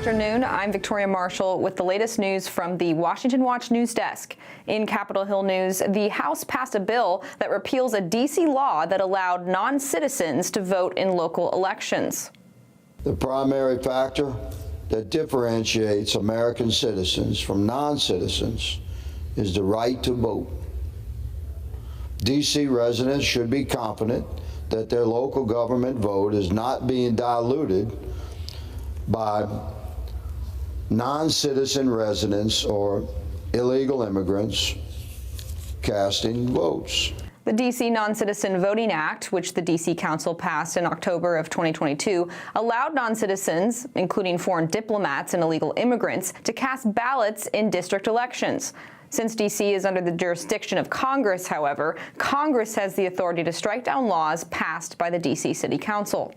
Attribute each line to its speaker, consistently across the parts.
Speaker 1: afternoon. I'm Victoria Marshall with the latest news from the Washington Watch News Desk. In Capitol Hill news, the House passed a bill that repeals a D.C. law that allowed non-citizens to vote in local elections.
Speaker 2: The primary factor that differentiates American citizens from non-citizens is the right to vote. D.C. residents should be confident that their local government vote is not being diluted by non-citizen residents or illegal immigrants casting votes.
Speaker 1: The D.C. Non-Citizen Voting Act, which the D.C. Council passed in October of 2022, allowed non-citizens, including foreign diplomats and illegal immigrants, to cast ballots in district elections. Since D.C. is under the jurisdiction of Congress, however, Congress has the authority to strike down laws passed by the D.C. City Council.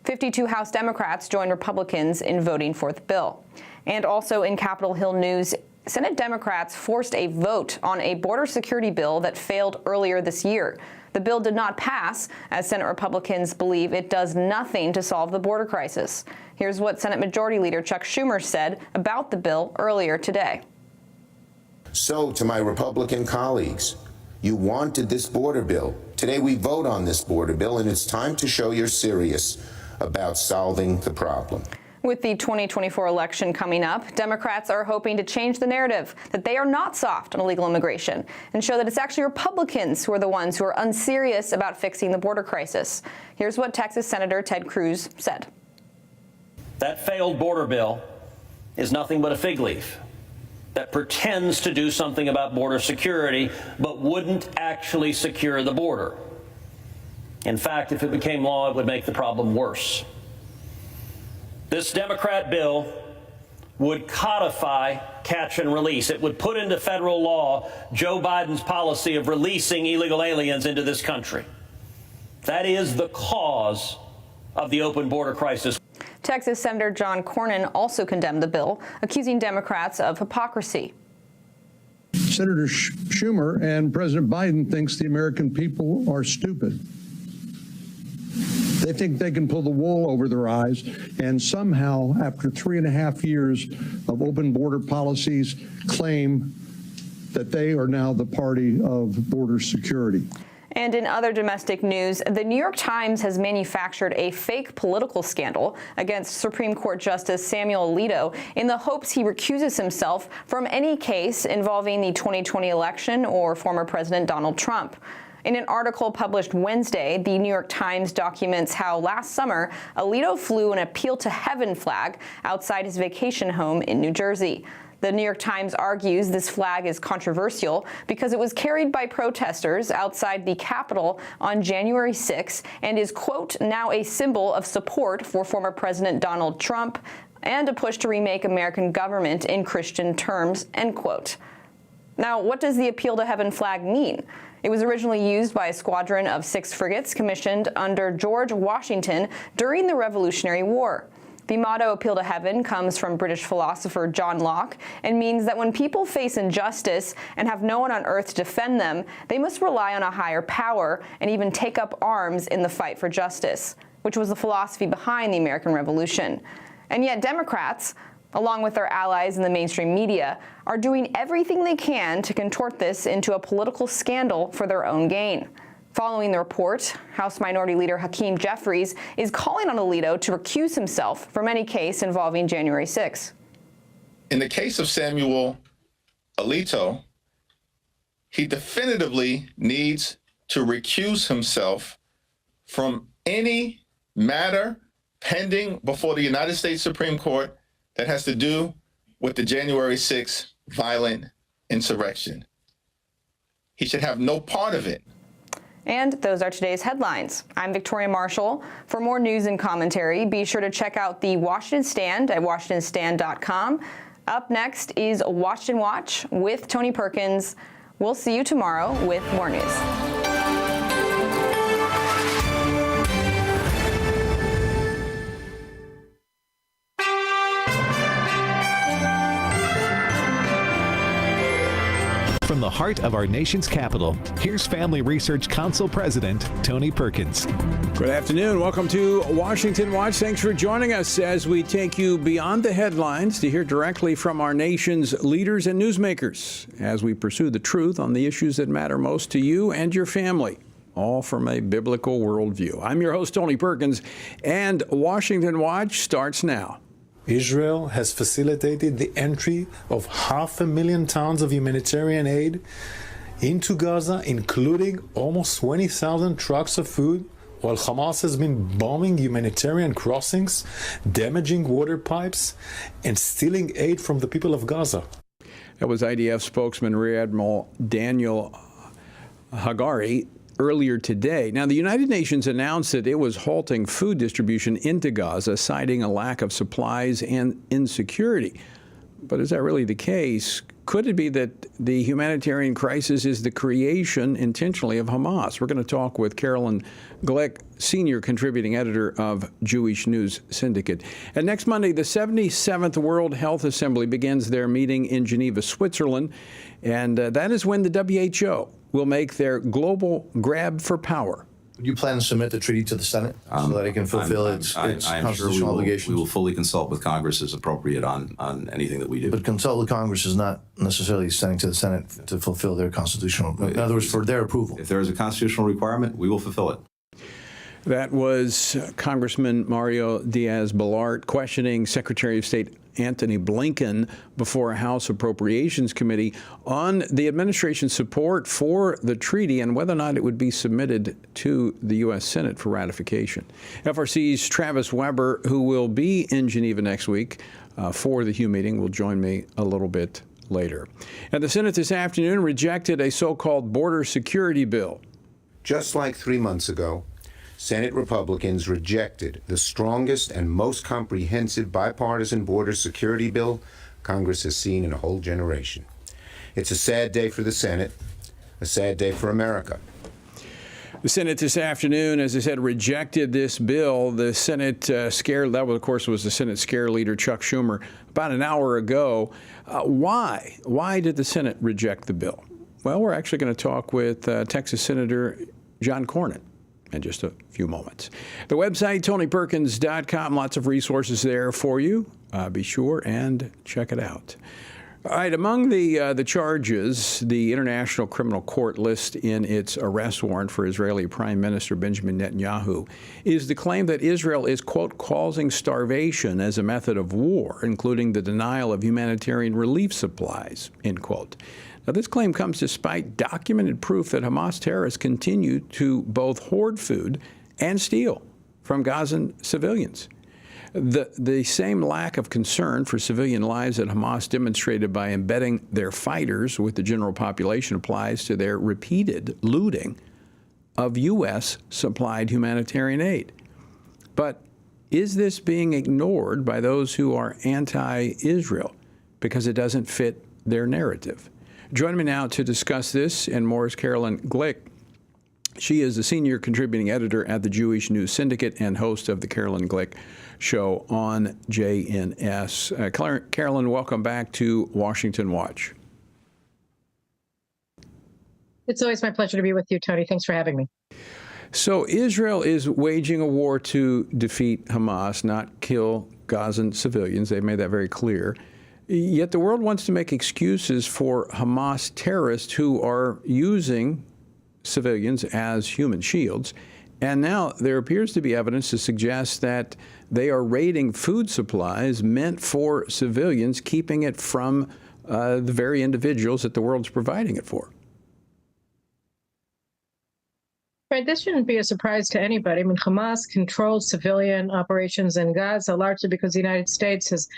Speaker 1: 52 House Democrats joined Republicans in voting for the bill. And also in Capitol Hill news, Senate Democrats forced a vote on a border security bill that failed earlier this year. The bill did not pass, as Senate Republicans believe it does nothing to solve the border crisis. Here's what Senate Majority Leader Chuck Schumer said about the bill earlier today.
Speaker 3: So, to my Republican colleagues, you wanted this border bill. Today we vote on this border bill, and it's time to show you're serious about solving the problem.
Speaker 1: With the 2024 election coming up, Democrats are hoping to change the narrative that they are not soft on illegal immigration and show that it's actually Republicans who are the ones who are unserious about fixing the border crisis. Here's what Texas Senator Ted Cruz said.
Speaker 4: That failed border bill is nothing but a fig leaf that pretends to do something about border security, but wouldn't actually secure the border. In fact, if it became law, it would make the problem worse. This Democrat bill would codify catch and release. It would put into federal law Joe Biden's policy of releasing illegal aliens into this country. That is the cause of the open border crisis.
Speaker 1: Texas Senator John Cornyn also condemned the bill, accusing Democrats of hypocrisy.
Speaker 5: Senator Schumer and President Biden thinks the American people are stupid. They think they can pull the wool over their eyes, and somehow, after 3.5 years of open border policies, claim that they are now the party of border security.
Speaker 1: And in other domestic news, the New York Times has manufactured a fake political scandal against Supreme Court Justice Samuel Alito in the hopes he recuses himself from any case involving the 2020 election or former President Donald Trump. In an article published Wednesday, the New York Times documents how last summer, Alito flew an Appeal to Heaven flag outside his vacation home in New Jersey. The New York Times argues this flag is controversial because it was carried by protesters outside the Capitol on January 6 and is, quote, now a symbol of support for former President Donald Trump and a push to remake American government in Christian terms, end quote. Now, what does the Appeal to Heaven flag mean? It was originally used by a squadron of 6 frigates commissioned under George Washington during the Revolutionary War. The motto Appeal to Heaven comes from British philosopher John Locke and means that when people face injustice and have no one on earth to defend them, they must rely on a higher power and even take up arms in the fight for justice, which was the philosophy behind the American Revolution. And yet Democrats, along with their allies in the mainstream media, are doing everything they can to contort this into a political scandal for their own gain. Following the report, House Minority Leader Hakeem Jeffries is calling on Alito to recuse himself from any case involving January 6.
Speaker 6: In the case of Samuel Alito, he definitively needs to recuse himself from any matter pending before the United States Supreme Court that has to do with the January 6th violent insurrection. He should have no part of it.
Speaker 1: And those are today's headlines. I'm Victoria Marshall. For more news and commentary, be sure to check out the Washington Stand at WashingtonStand.com. Up next is Washington Watch with Tony Perkins. We'll see you tomorrow with more news.
Speaker 7: From the heart of our nation's capital, here's Family Research Council President Tony Perkins.
Speaker 8: Good afternoon. Welcome to Washington Watch. Thanks for joining us as we take you beyond the headlines to hear directly from our nation's leaders and newsmakers as we pursue the truth on the issues that matter most to you and your family, all from a biblical worldview. I'm your host, Tony Perkins, and Washington Watch starts now.
Speaker 9: Israel has facilitated the entry of 500,000 tons of humanitarian aid into Gaza, including almost 20,000 trucks of food, while Hamas has been bombing humanitarian crossings, damaging water pipes, and stealing aid from the people of Gaza.
Speaker 8: That was IDF spokesman Rear Admiral Daniel Hagari earlier today. Now, the United Nations announced that it was halting food distribution into Gaza, citing a lack of supplies and insecurity. But is that really the case? Could it be that the humanitarian crisis is the creation intentionally of Hamas? We're going to talk with Carolyn Glick, senior contributing editor of Jewish News Syndicate. And next Monday, the 77th World Health Assembly begins their meeting in Geneva, Switzerland. And that is when the WHO will make their global grab for power.
Speaker 10: Do you plan to submit the treaty to the Senate so that it can fulfill its constitutional obligations?
Speaker 11: We will fully consult with Congress as appropriate on anything that we do.
Speaker 10: But consult with Congress is not necessarily sending to the Senate to fulfill their constitutional, in other words, for their approval.
Speaker 11: If there is a constitutional requirement, we will fulfill it.
Speaker 8: That was Congressman Mario Diaz-Balart questioning Secretary of State Antony Blinken before a House Appropriations Committee on the administration's support for the treaty and whether or not it would be submitted to the U.S. Senate for ratification. FRC's Travis Weber, who will be in Geneva next week for the HU meeting, will join me a little bit later. And the Senate this afternoon rejected a so-called border security bill.
Speaker 3: Just like 3 months ago, Senate Republicans rejected the strongest and most comprehensive bipartisan border security bill Congress has seen in a whole generation. It's a sad day for the Senate, a sad day for America.
Speaker 8: The Senate this afternoon, as I said, rejected this bill. The Senate of course, was the Senate scare leader, Chuck Schumer, about an hour ago. Why? Why did the Senate reject the bill? Well, we're actually going to talk with Texas Senator John Cornyn in just a few moments. The website, TonyPerkins.com, lots of resources there for you. Be sure and check it out. All right, among the charges the International Criminal Court lists in its arrest warrant for Israeli Prime Minister Benjamin Netanyahu is the claim that Israel is, quote, causing starvation as a method of war, including the denial of humanitarian relief supplies, end quote. Now, this claim comes despite documented proof that Hamas terrorists continue to both hoard food and steal from Gazan civilians. The same lack of concern for civilian lives that Hamas demonstrated by embedding their fighters with the general population applies to their repeated looting of U.S.-supplied humanitarian aid. But is this being ignored by those who are anti-Israel because it doesn't fit their narrative? Joining me now to discuss this and more is Carolyn Glick. She is the senior contributing editor at the Jewish News Syndicate and host of the Carolyn Glick Show on JNS. Carolyn, welcome back to Washington Watch.
Speaker 12: It's always my pleasure to be with you, Tony. Thanks for having me.
Speaker 8: So Israel is waging a war to defeat Hamas, not kill Gazan civilians. They've made that very clear. Yet the world wants to make excuses for Hamas terrorists who are using civilians as human shields. And now there appears to be evidence to suggest that they are raiding food supplies meant for civilians, keeping it from the very individuals that the world's providing it for.
Speaker 12: Right, this shouldn't be a surprise to anybody. I mean, Hamas controls civilian operations in Gaza largely because the United States has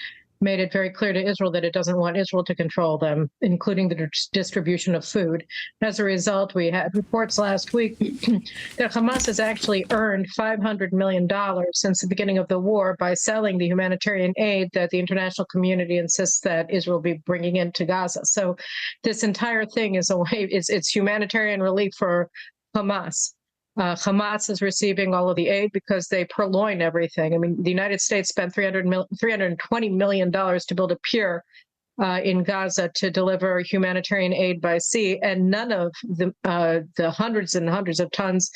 Speaker 12: made it very clear to Israel that it doesn't want Israel to control them, including the distribution of food. As a result, we had reports last week that Hamas has actually earned $500 million since the beginning of the war by selling the humanitarian aid that the international community insists that Israel be bringing into Gaza. So this entire thing is a way, it's humanitarian relief for Hamas. Hamas is receiving all of the aid because they purloin everything. I mean, the United States spent $320 million to build a pier in Gaza to deliver humanitarian aid by sea, and none of the hundreds and hundreds of tons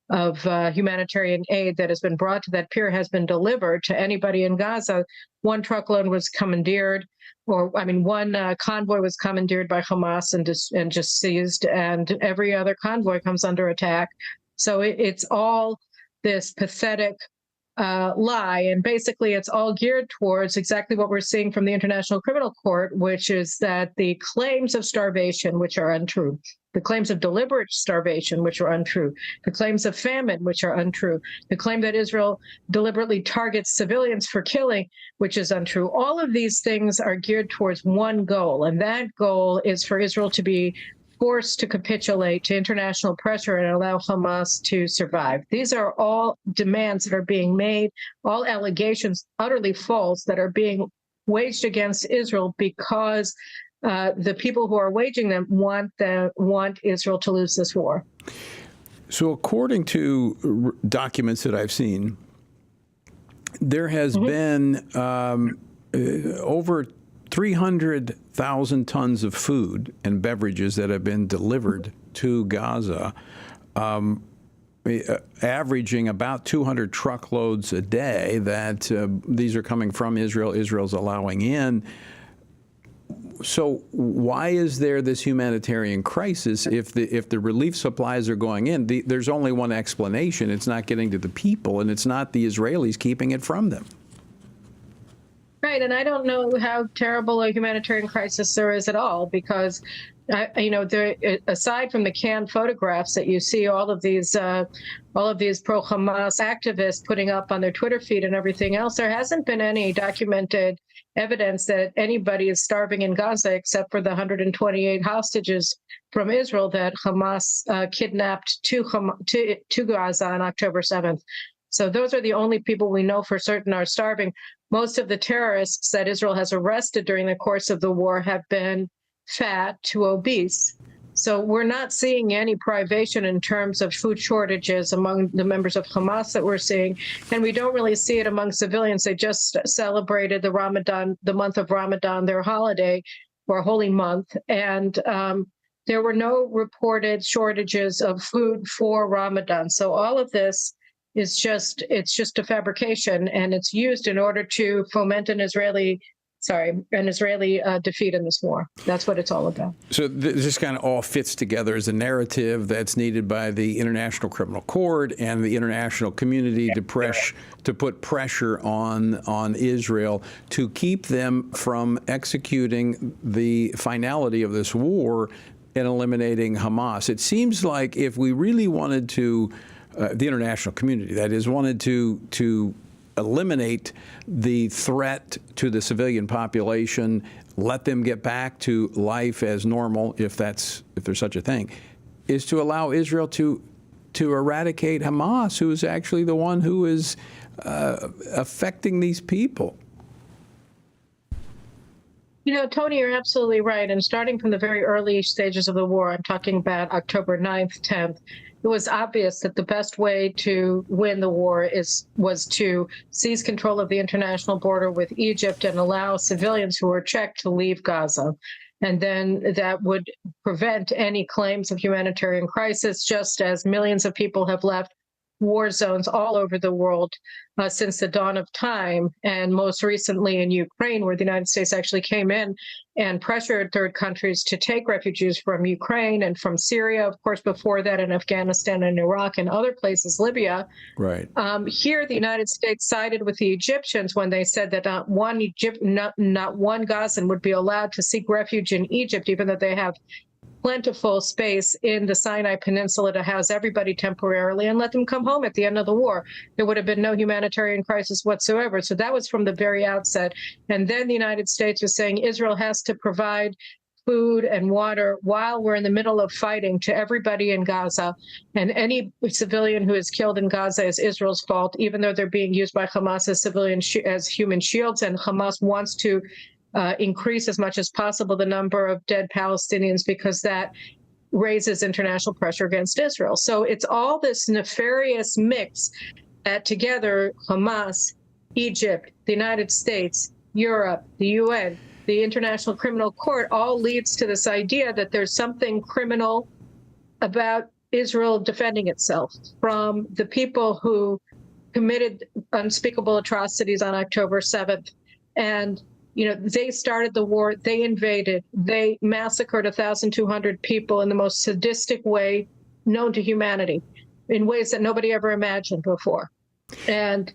Speaker 12: of humanitarian aid that has been brought to that pier has been delivered to anybody in Gaza. One truckload was commandeered, one convoy was commandeered by Hamas and just seized, and every other convoy comes under attack. So it's all this pathetic lie, and basically it's all geared towards exactly what we're seeing from the International Criminal Court, which is that the claims of starvation, which are untrue, the claims of deliberate starvation, which are untrue, the claims of famine, which are untrue, the claim that Israel deliberately targets civilians for killing, which is untrue. All of these things are geared towards one goal, and that goal is for Israel to be forced to capitulate to international pressure and allow Hamas to survive. These are all demands that are being made, all allegations utterly false that are being waged against Israel because the people who are waging them want Israel to lose this war.
Speaker 8: So according to documents that I've seen, there has been over 300,000 tons of food and beverages that have been delivered to Gaza, averaging about 200 truckloads a day that these are coming from Israel. Israel's allowing in. So why is there this humanitarian crisis if the relief supplies are going in? There's only one explanation. It's not getting to the people, and it's not the Israelis keeping it from them.
Speaker 12: Right, and I don't know how terrible a humanitarian crisis there is at all, because, aside from the canned photographs that you see all of these pro-Hamas activists putting up on their Twitter feed and everything else, there hasn't been any documented evidence that anybody is starving in Gaza except for the 128 hostages from Israel that Hamas kidnapped to Gaza on October 7th. So those are the only people we know for certain are starving. Most of the terrorists that Israel has arrested during the course of the war have been fat to obese. So we're not seeing any privation in terms of food shortages among the members of Hamas that we're seeing. And we don't really see it among civilians. They just celebrated the month of Ramadan, their holiday or holy month. And there were no reported shortages of food for Ramadan. So all of this is just a fabrication, and it's used in order to foment an Israeli defeat in this war. That's what it's all about.
Speaker 8: So this kind of all fits together as a narrative that's needed by the International Criminal Court and the international community to put pressure on Israel to keep them from executing the finality of this war and eliminating Hamas. It seems like if we really wanted to the international community, that is, wanted to eliminate the threat to the civilian population, let them get back to life as normal, if there's such a thing, is to allow Israel to eradicate Hamas, who is actually the one who is affecting these people.
Speaker 12: Tony, you're absolutely right. And starting from the very early stages of the war, I'm talking about October 9th, 10th, it was obvious that the best way to win the war was to seize control of the international border with Egypt and allow civilians who were checked to leave Gaza. And then that would prevent any claims of humanitarian crisis, just as millions of people have left war zones all over the world since the dawn of time, and most recently in Ukraine, where the United States actually came in and pressured third countries to take refugees from Ukraine and from Syria, of course, before that in Afghanistan and Iraq and other places, Libya.
Speaker 8: Right.
Speaker 12: Here, the United States sided with the Egyptians when they said that not one Gazan would be allowed to seek refuge in Egypt, even though they have plentiful space in the Sinai Peninsula to house everybody temporarily and let them come home at the end of the war. There would have been no humanitarian crisis whatsoever. So that was from the very outset. And then the United States was saying Israel has to provide food and water while we're in the middle of fighting to everybody in Gaza. And any civilian who is killed in Gaza is Israel's fault, even though they're being used by Hamas as human shields. And Hamas wants to increase as much as possible the number of dead Palestinians because that raises international pressure against Israel. So it's all this nefarious mix that together Hamas, Egypt, the United States, Europe, the UN, the International Criminal Court all leads to this idea that there's something criminal about Israel defending itself from the people who committed unspeakable atrocities on October 7th. And, they started the war, they invaded, they massacred 1,200 people in the most sadistic way known to humanity, in ways that nobody ever imagined before. And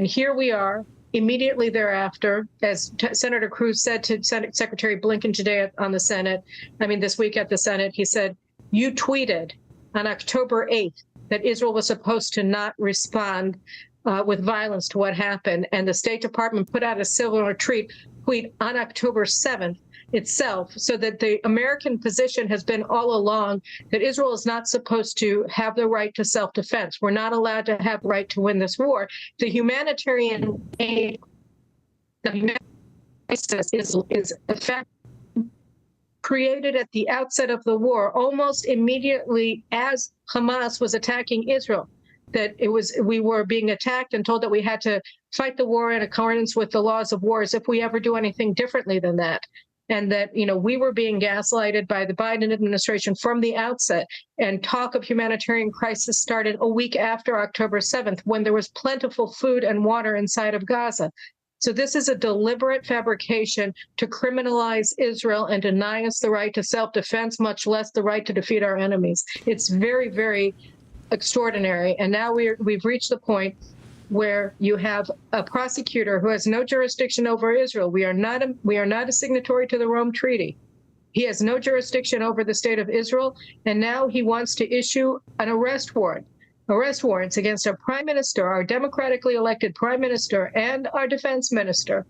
Speaker 12: here we are, immediately thereafter, as Senator Cruz said to Secretary Blinken today on the Senate, this week at the Senate, he said, you tweeted on October 8th that Israel was supposed to not respond with violence to what happened. And the State Department put out a similar tweet on October 7th itself, so that the American position has been all along that Israel is not supposed to have the right to self-defense. We're not allowed to have the right to win this war. The humanitarian aid, the humanitarian crisis is a fact created at the outset of the war, almost immediately as Hamas was attacking Israel. That we were being attacked and told that we had to fight the war in accordance with the laws of war, as if we ever do anything differently than that. And that, we were being gaslighted by the Biden administration from the outset. And talk of humanitarian crisis started a week after October 7th, when there was plentiful food and water inside of Gaza. So this is a deliberate fabrication to criminalize Israel and deny us the right to self-defense, much less the right to defeat our enemies. It's very, very extraordinary. And now we've reached the point where you have a prosecutor who has no jurisdiction over Israel. We are not a signatory to the Rome Treaty. He has no jurisdiction over the state of Israel, and now he wants to issue an arrest warrants against our prime minister, our democratically elected prime minister, and our defense minister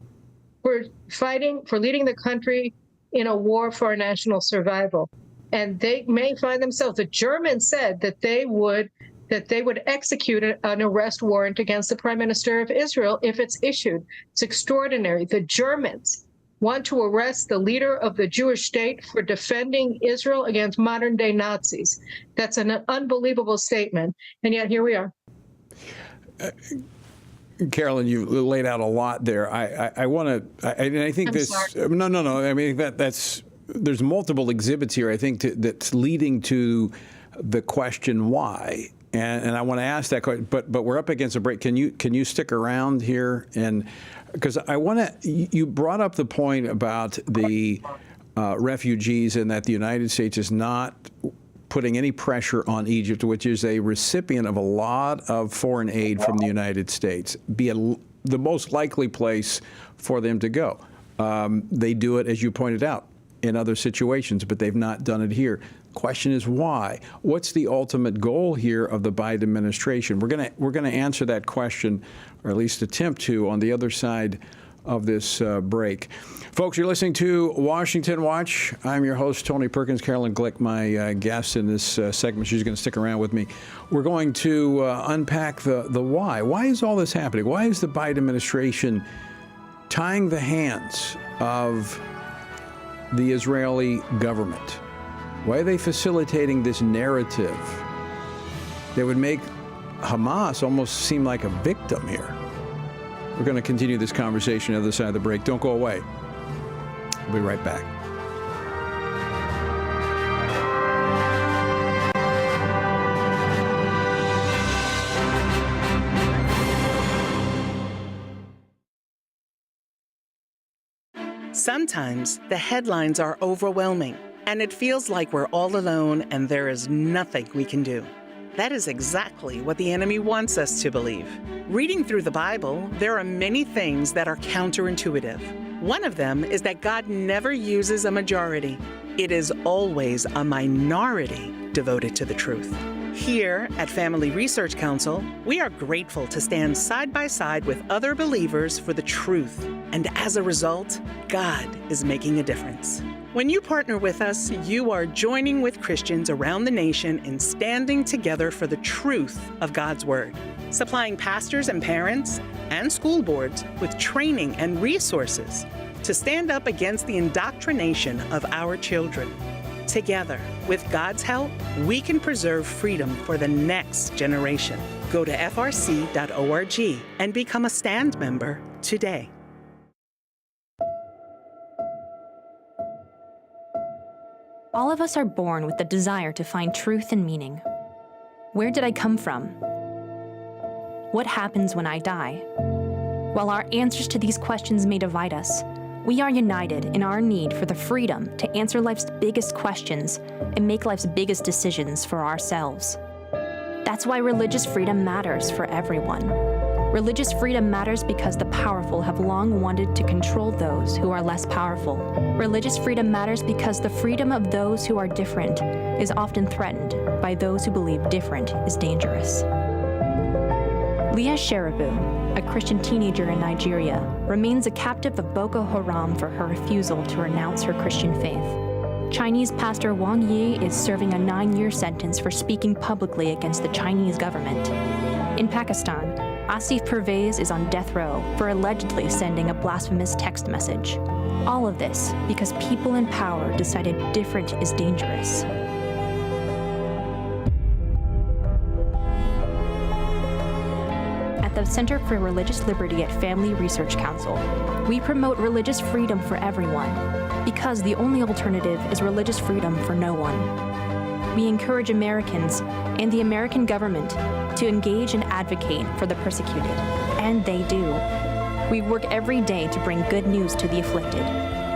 Speaker 12: for leading the country in a war for our national survival. And they may find themselves, the Germans said that they would execute an arrest warrant against the prime minister of Israel if it's issued. It's extraordinary. The Germans want to arrest the leader of the Jewish state for defending Israel against modern day Nazis. That's an unbelievable statement. And yet here we are.
Speaker 8: Carolyn, you laid out a lot there. I want to, and I think that's, there's multiple exhibits here, I think, that's leading to the question why. And I want to ask that question, but we're up against a break. Can you stick around here? And because I want to, you brought up the point about the refugees and that the United States is not putting any pressure on Egypt, which is a recipient of a lot of foreign aid from the United States, be the most likely place for them to go. They do it, as you pointed out, in other situations, but they've not done it here. Question is why? What's the ultimate goal here of the Biden administration? We're gonna answer that question, or at least attempt to, on the other side of this break. Folks, you're listening to Washington Watch. I'm your host, Tony Perkins. Carolyn Glick, my guest in this segment. She's going to stick around with me. We're going to unpack the why. Why is all this happening? Why is the Biden administration tying the hands of the Israeli government? Why are they facilitating this narrative that would make Hamas almost seem like a victim here? We're going to continue this conversation on the other side of the break. Don't go away. We'll be right back.
Speaker 13: Sometimes the headlines are overwhelming, and it feels like we're all alone and there is nothing we can do. That is exactly what the enemy wants us to believe. Reading through the Bible, there are many things that are counterintuitive. One of them is that God never uses a majority. It is always a minority devoted to the truth. Here at Family Research Council, we are grateful to stand side by side with other believers for the truth. And as a result, God is making a difference. When you partner with us, you are joining with Christians around the nation in standing together for the truth of God's Word, supplying pastors and parents and school boards with training and resources to stand up against the indoctrination of our children. Together, with God's help, we can preserve freedom for the next generation. Go to frc.org and become a STAND member today.
Speaker 14: All of us are born with the desire to find truth and meaning. Where did I come from? What happens when I die? While our answers to these questions may divide us, we are united in our need for the freedom to answer life's biggest questions and make life's biggest decisions for ourselves. That's why religious freedom matters for everyone. Religious freedom matters because the powerful have long wanted to control those who are less powerful. Religious freedom matters because the freedom of those who are different is often threatened by those who believe different is dangerous. Leah Sheribu, a Christian teenager in Nigeria, remains a captive of Boko Haram for her refusal to renounce her Christian faith. Chinese pastor Wang Yi is serving a 9-year sentence for speaking publicly against the Chinese government. In Pakistan, Asif Pervez is on death row for allegedly sending a blasphemous text message. All of this because people in power decided different is dangerous. At the Center for Religious Liberty at Family Research Council, we promote religious freedom for everyone because the only alternative is religious freedom for no one. We encourage Americans and the American government to engage and advocate for the persecuted, and they do. We work every day to bring good news to the afflicted,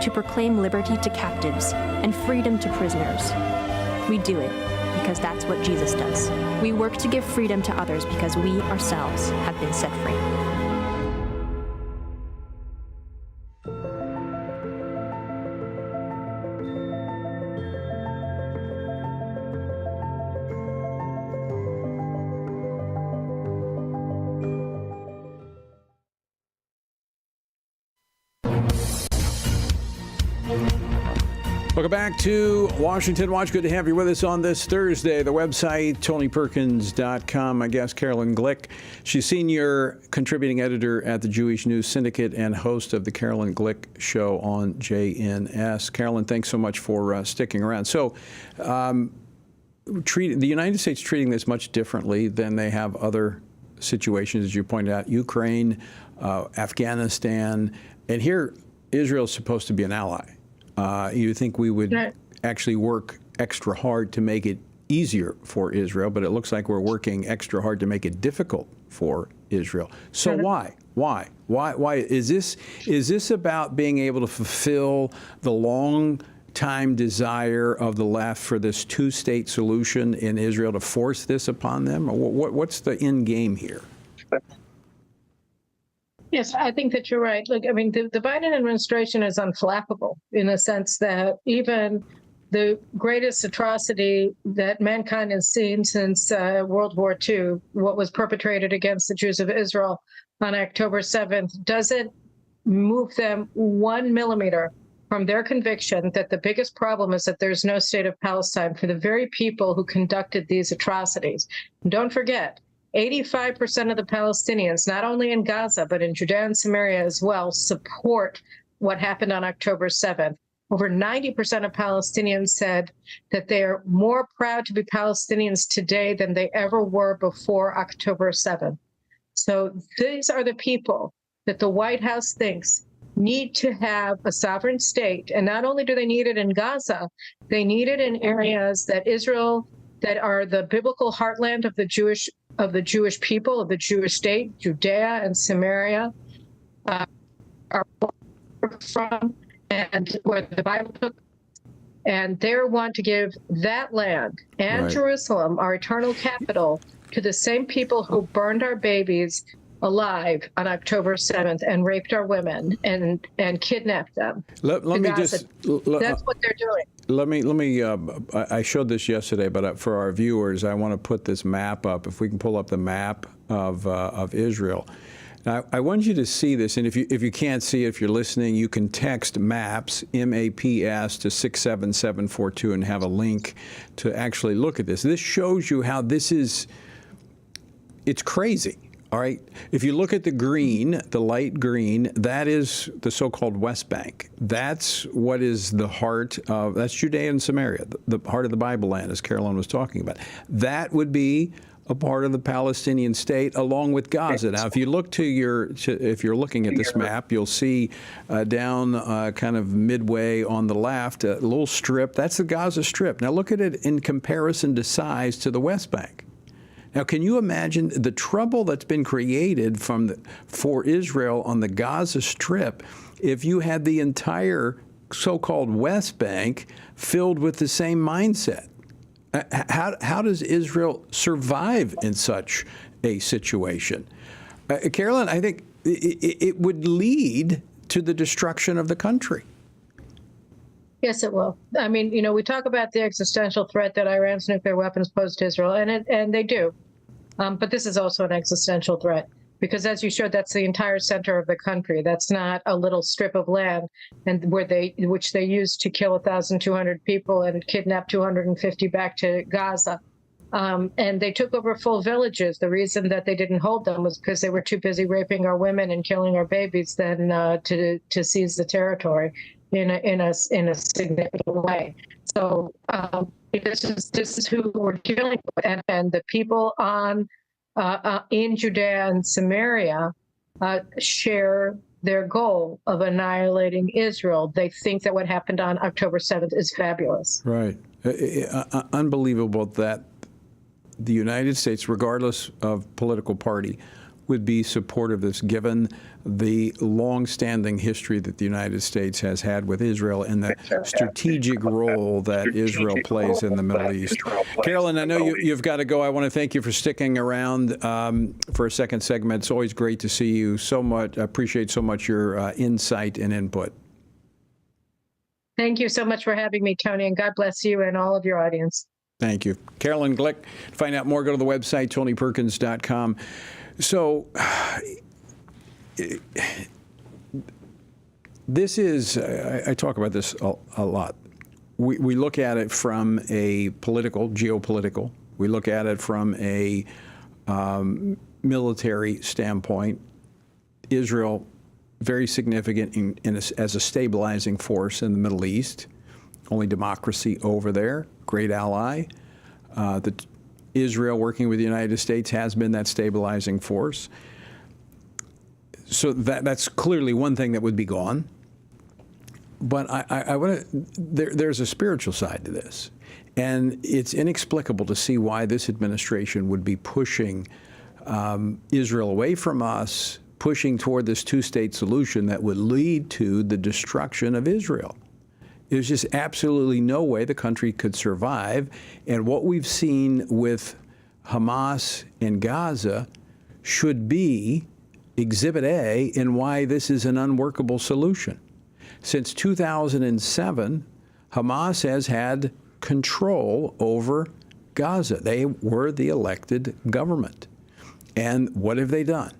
Speaker 14: to proclaim liberty to captives and freedom to prisoners. We do it because that's what Jesus does. We work to give freedom to others because we ourselves have been set free.
Speaker 8: Welcome back to Washington Watch. Good to have you with us on this Thursday. The website, TonyPerkins.com. My guest, Carolyn Glick. She's senior contributing editor at the Jewish News Syndicate and host of the Carolyn Glick Show on JNS. Carolyn, thanks so much for sticking around. So, the United States treating this much differently than they have other situations, as you pointed out, Ukraine, Afghanistan, and here Israel is supposed to be an ally. You think we would actually work extra hard to make it easier for Israel, but it looks like we're working extra hard to make it difficult for Israel. So why? Is this about being able to fulfill the long-time desire of the left for this two-state solution in Israel, to force this upon them? What's the end game here?
Speaker 12: Yes, I think that you're right. Look, I mean, the Biden administration is unflappable in the sense that even the greatest atrocity that mankind has seen since World War II, what was perpetrated against the Jews of Israel on October 7th, doesn't move them 1 millimeter from their conviction that the biggest problem is that there's no state of Palestine for the very people who conducted these atrocities. And don't forget, 85% of the Palestinians, not only in Gaza, but in Judea and Samaria as well, support what happened on October 7th. Over 90% of Palestinians said that they're more proud to be Palestinians today than they ever were before October 7th. So these are the people that the White House thinks need to have a sovereign state. And not only do they need it in Gaza, they need it in areas that Israel, that are the biblical heartland of the Jewish people, of the Jewish state, Judea and Samaria, are from, and where the Bible took. And they want to give that land and Jerusalem, our eternal capital, to the same people who burned our babies alive on October 7th and raped our women and kidnapped them.
Speaker 8: Let me just.
Speaker 12: That's what they're doing.
Speaker 8: Let me. I showed this yesterday, but for our viewers, I want to put this map up. If we can pull up the map of Israel. Now, I want you to see this, and if you can't see it, if you're listening, you can text MAPS, M-A-P-S, to 67742 and have a link to actually look at this. This shows you how this is. It's crazy. All right. If you look at the green, the light green, that is the so-called West Bank. That's what is the heart of, that's Judea and Samaria, the heart of the Bible land, as Carolyn was talking about. That would be a part of the Palestinian state along with Gaza. Now, if you look if you're looking at this map, you'll see down kind of midway on the left, a little strip. That's the Gaza Strip. Now, look at it in comparison to size to the West Bank. Now, can you imagine the trouble that's been created for Israel on the Gaza Strip if you had the entire so-called West Bank filled with the same mindset? How does Israel survive in such a situation? Carolyn, I think it would lead to the destruction of the country.
Speaker 12: Yes, it will. I mean, we talk about the existential threat that Iran's nuclear weapons pose to Israel, and they do. But this is also an existential threat because, as you showed, that's the entire center of the country. That's not a little strip of land, and which they used to kill 1,200 people and kidnap 250 back to Gaza. And they took over full villages. The reason that they didn't hold them was because they were too busy raping our women and killing our babies than to seize the territory in a significant way. So this is who we're dealing with, and the people in Judea and Samaria share their goal of annihilating Israel. They think that what happened on October 7th is fabulous.
Speaker 8: Right. Unbelievable that the United States, regardless of political party, would be supportive of this, given the long-standing history that the United States has had with Israel and the strategic role that Israel plays in the Middle East. Carolyn, I know you've got to go. I want to thank you for sticking around for a second segment. It's always great to see you so much. I appreciate so much your insight and input.
Speaker 12: Thank you so much for having me, Tony, and God bless you and all of your audience.
Speaker 8: Thank you. Carolyn Glick. To find out more, go to the website, TonyPerkins.com. So this is, I talk about this a lot. We look at it from a geopolitical. We look at it from a military standpoint. Israel, very significant as a stabilizing force in the Middle East. Only democracy over there, great ally. Israel, working with the United States, has been that stabilizing force. So that's clearly one thing that would be gone. But I want to. There's a spiritual side to this, and it's inexplicable to see why this administration would be pushing Israel away from us, pushing toward this two-state solution that would lead to the destruction of Israel. There's just absolutely no way the country could survive. And what we've seen with Hamas in Gaza should be Exhibit A in why this is an unworkable solution. Since 2007, Hamas has had control over Gaza. They were the elected government. And what have they done?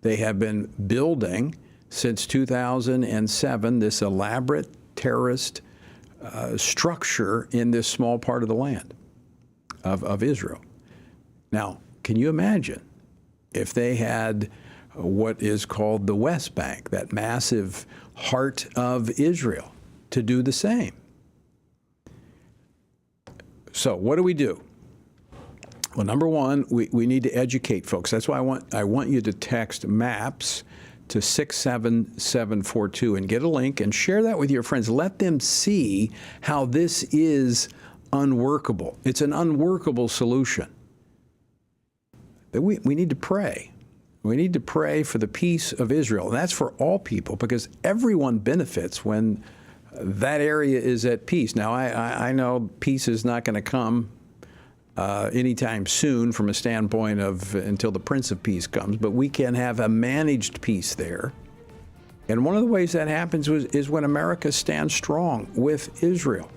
Speaker 8: They have been building since 2007 this elaborate terrorist structure in this small part of the land of Israel. Now, can you imagine if they had what is called the West Bank, that massive heart of Israel, to do the same? So what do we do? Well, number one, we need to educate folks. That's why I want you to text MAPS to 67742 and get a link and share that with your friends. Let them see how this is unworkable. It's an unworkable solution. We need to pray. We need to pray for the peace of Israel. And that's for all people, because everyone benefits when that area is at peace. Now, I know peace is not going to come anytime soon from a standpoint of until the Prince of Peace comes, but we can have a managed peace there. And one of the ways that happens is when America stands strong with Israel.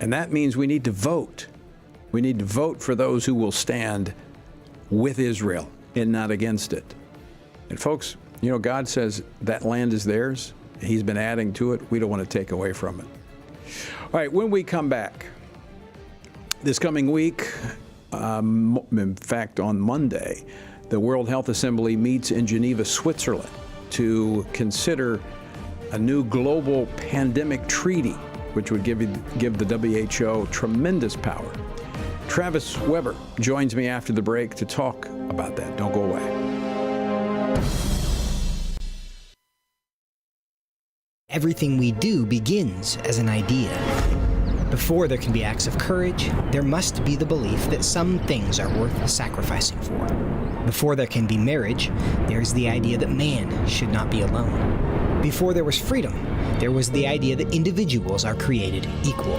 Speaker 8: And that means we need to vote. We need to vote for those who will stand with Israel and not against it. And folks, you know, God says that land is theirs. He's been adding to it. We don't want to take away from it. All right, when we come back, this coming week, in fact, on Monday, the World Health Assembly meets in Geneva, Switzerland, to consider a new global pandemic treaty, which would give the WHO tremendous power. Travis Weber joins me after the break to talk about that. Don't go away.
Speaker 15: Everything we do begins as an idea. Before there can be acts of courage, there must be the belief that some things are worth sacrificing for. Before there can be marriage, there's the idea that man should not be alone. Before there was freedom, there was the idea that individuals are created equal.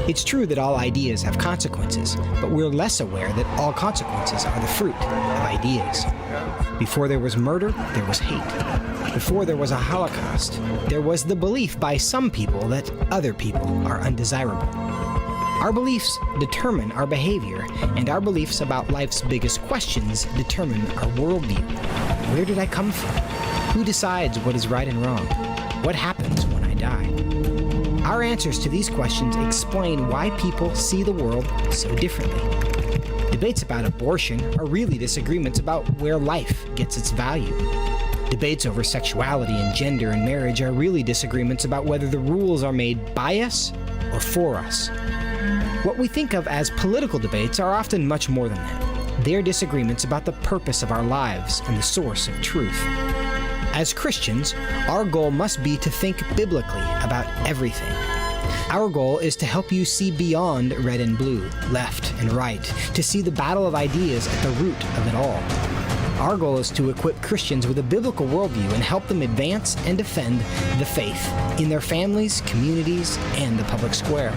Speaker 15: It's true that all ideas have consequences, but we're less aware that all consequences are the fruit of ideas. Before there was murder, there was hate. Before there was a Holocaust, there was the belief by some people that other people are undesirable. Our beliefs determine our behavior, and our beliefs about life's biggest questions determine our worldview. Where did I come from? Who decides what is right and wrong? What happens when I die? Our answers to these questions explain why people see the world so differently. Debates about abortion are really disagreements about where life gets its value. Debates over sexuality and gender and marriage are really disagreements about whether the rules are made by us or for us. What we think of as political debates are often much more than that. They're disagreements about the purpose of our lives and the source of truth. As Christians, our goal must be to think biblically about everything. Our goal is to help you see beyond red and blue, left and right, to see the battle of ideas at the root of it all. Our goal is to equip Christians with a biblical worldview and help them advance and defend the faith in their families, communities, and the public square.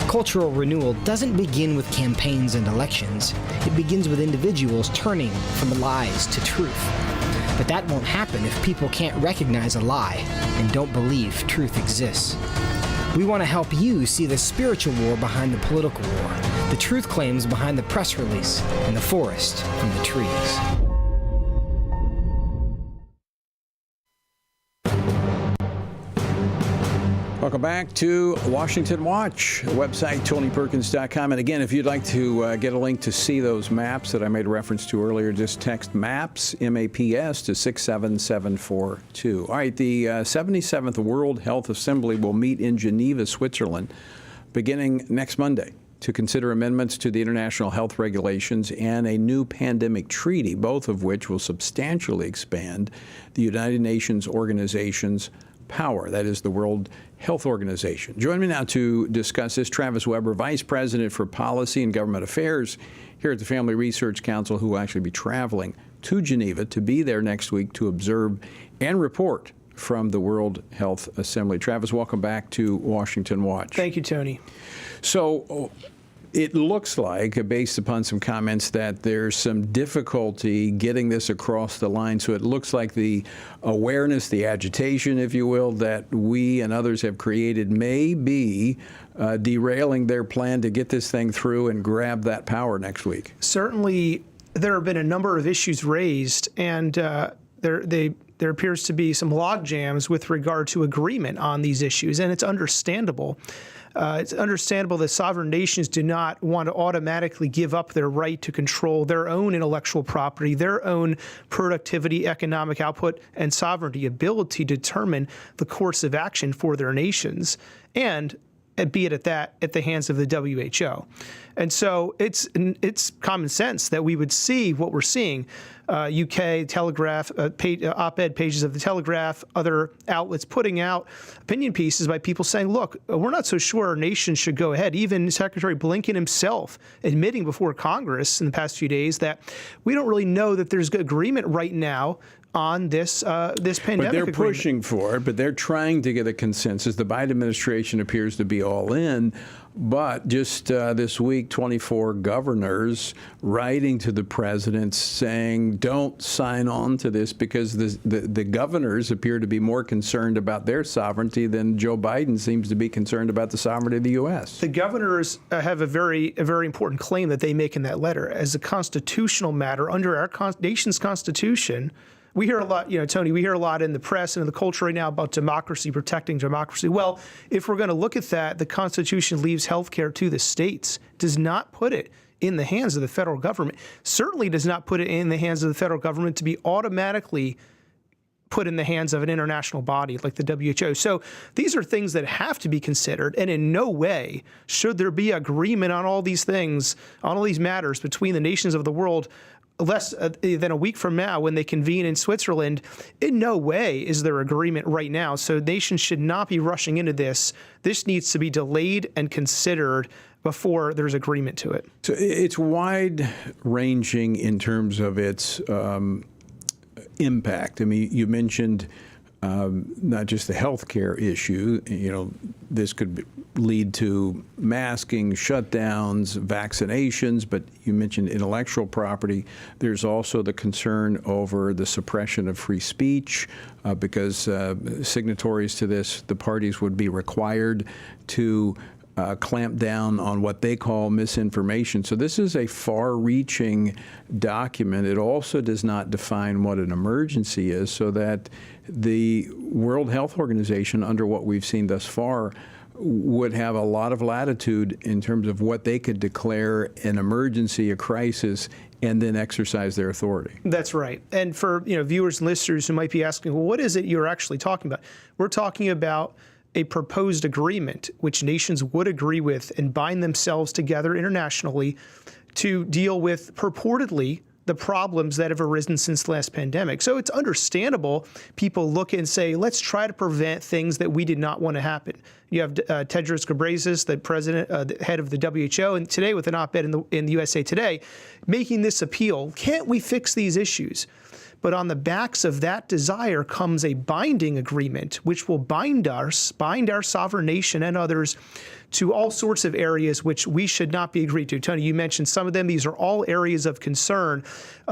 Speaker 15: Cultural renewal doesn't begin with campaigns and elections. It begins with individuals turning from lies to truth. But that won't happen if people can't recognize a lie and don't believe truth exists. We want to help you see the spiritual war behind the political war, the truth claims behind the press release, and the forest from the trees.
Speaker 8: Welcome back to Washington Watch, website TonyPerkins.com. And again, if you'd like to get a link to see those maps that I made reference to earlier, just text MAPS, M-A-P-S, to 67742. All right, the 77th World Health Assembly will meet in Geneva, Switzerland, beginning next Monday to consider amendments to the international health regulations and a new pandemic treaty, both of which will substantially expand the United Nations organization's power. That is the World Health Organization. Join me now to discuss this, Travis Weber, Vice President for Policy and Government Affairs here at the Family Research Council, who will actually be traveling to Geneva to be there next week to observe and report from the World Health Assembly. Travis, welcome back to Washington Watch.
Speaker 16: Thank you, Tony.
Speaker 8: So it looks like, based upon some comments, that there's some difficulty getting this across the line. So it looks like the awareness, the agitation, if you will, that we and others have created may be derailing their plan to get this thing through and grab that power next week.
Speaker 16: Certainly, there have been a number of issues raised, and there appears to be some log jams with regard to agreement on these issues, and it's understandable. It's understandable that sovereign nations do not want to automatically give up their right to control their own intellectual property, their own productivity, economic output, and sovereignty ability to determine the course of action for their nations, and be it at the hands of the WHO. And so it's common sense that we would see what we're seeing. UK Telegraph, op-ed pages of the Telegraph, other outlets putting out opinion pieces by people saying, look, we're not so sure our nation should go ahead. Even Secretary Blinken himself admitting before Congress in the past few days that we don't really know that there's agreement right now on this pandemic
Speaker 8: But they're
Speaker 16: agreement.
Speaker 8: pushing for it, but they're trying to get a consensus. The Biden administration appears to be all in, but just this week, 24 governors writing to the president saying, don't sign on to this, because the governors appear to be more concerned about their sovereignty than Joe Biden seems to be concerned about the sovereignty of the U.S.
Speaker 16: The governors have a very important claim that they make in that letter. As a constitutional matter, under our nation's constitution, we hear a lot, Tony, we hear a lot in the press and in the culture right now about democracy, protecting democracy. Well, if we're going to look at that, the Constitution leaves healthcare to the states, does not put it in the hands of the federal government, certainly does not put it in the hands of the federal government to be automatically put in the hands of an international body like the WHO. So these are things that have to be considered, and in no way should there be agreement on all these things, on all these matters between the nations of the world less than a week from now when they convene in Switzerland. In no way is there agreement right now. So nations should not be rushing into this. This needs to be delayed and considered before there's agreement to it.
Speaker 8: So it's wide-ranging in terms of its impact. I mean, you mentioned not just the healthcare issue. You know, this could lead to masking, shutdowns, vaccinations, but you mentioned intellectual property. There's also the concern over the suppression of free speech because signatories to this, the parties would be required to clamp down on what they call misinformation. So this is a far-reaching document. It also does not define what an emergency is, so that the World Health Organization, under what we've seen thus far, would have a lot of latitude in terms of what they could declare an emergency, a crisis, and then exercise their authority.
Speaker 16: That's right. And for viewers and listeners who might be asking, well, what is it you're actually talking about? We're talking about a proposed agreement which nations would agree with and bind themselves together internationally to deal with purportedly the problems that have arisen since the last pandemic. So it's understandable people look and say, let's try to prevent things that we did not want to happen. You have Tedros Ghebreyesus, the president, the head of the WHO, and today with an op-ed in the USA Today, making this appeal. Can't we fix these issues? But on the backs of that desire comes a binding agreement, which will bind our sovereign nation and others to all sorts of areas which we should not be agreed to. Tony, you mentioned some of them. These are all areas of concern,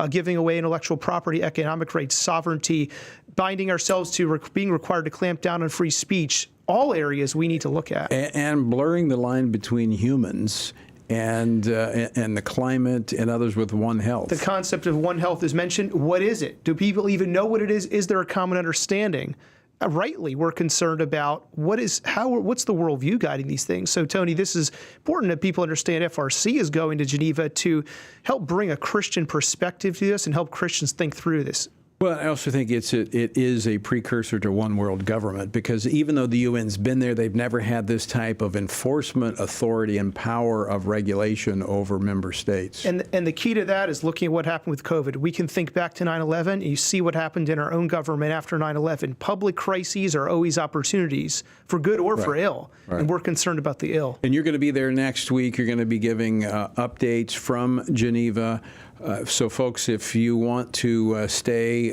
Speaker 16: giving away intellectual property, economic rights, sovereignty, binding ourselves to being required to clamp down on free speech, all areas we need to look at.
Speaker 8: And blurring the line between humans and the climate and others with One Health.
Speaker 16: The concept of One Health is mentioned. What is it? Do people even know what it is? Is there a common understanding? Rightly, we're concerned about what's the worldview guiding these things. So, Tony, this is important that people understand. FRC is going to Geneva to help bring a Christian perspective to this and help Christians think through this.
Speaker 8: Well, I also think it is a precursor to one world government, because even though the UN's been there, they've never had this type of enforcement authority and power of regulation over member states.
Speaker 16: And the key to that is looking at what happened with COVID. We can think back to 9/11, and you see what happened in our own government after 9/11. Public crises are always opportunities, for good or for ill, and we're concerned about the ill.
Speaker 8: And you're going to be there next week. You're going to be giving updates from Geneva. So, folks, if you want to stay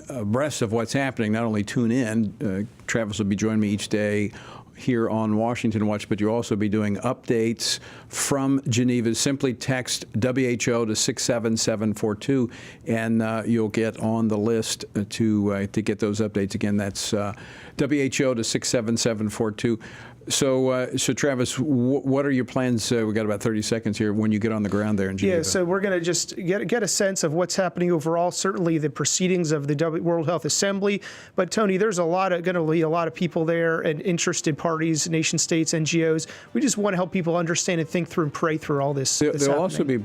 Speaker 8: abreast of what's happening, not only tune in, Travis will be joining me each day here on Washington Watch, but you'll also be doing updates from Geneva. Simply text WHO to 67742, and you'll get on the list to get those updates. Again, that's WHO to 67742. So, Travis, what are your plans? We've got about 30 seconds here when you get on the ground there in Geneva.
Speaker 16: Yeah, so we're going to just get a sense of what's happening overall, certainly the proceedings of the World Health Assembly. But, Tony, there's going to be a lot of people there and interested parties, nation states, NGOs. We just want to help people understand and think through and pray through all this.
Speaker 8: There'll also be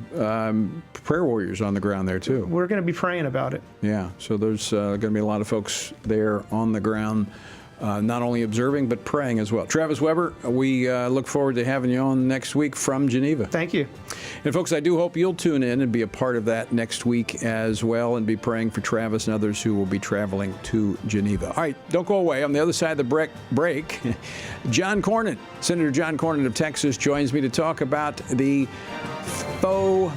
Speaker 8: prayer warriors on the ground there, too.
Speaker 16: We're going to be praying about it.
Speaker 8: Yeah, so there's going to be a lot of folks there on the ground. Not only observing, but praying as well. Travis Weber, we look forward to having you on next week from Geneva.
Speaker 16: Thank you.
Speaker 8: And folks, I do hope you'll tune in and be a part of that next week as well, and be praying for Travis and others who will be traveling to Geneva. All right, don't go away. On the other side of the break, John Cornyn, Senator John Cornyn of Texas, joins me to talk about the faux